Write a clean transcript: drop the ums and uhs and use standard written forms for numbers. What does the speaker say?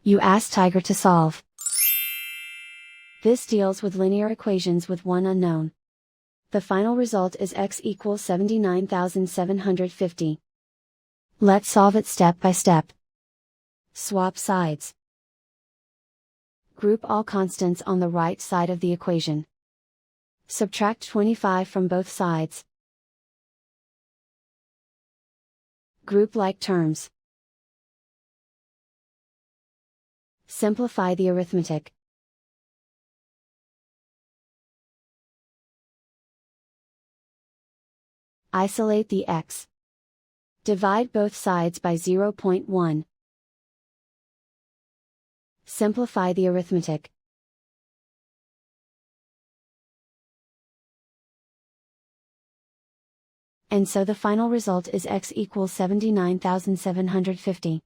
You ask Tiger to solve. This deals with linear equations with one unknown. The final result is x equals 79,750. Let's solve it step by step. Swap sides. Group all constants on the right side of the equation. Subtract 25 from both sides. Group like terms. Simplify the arithmetic. Isolate the x. Divide both sides by 0.1. Simplify the arithmetic. And so the final result is x equals 79,750.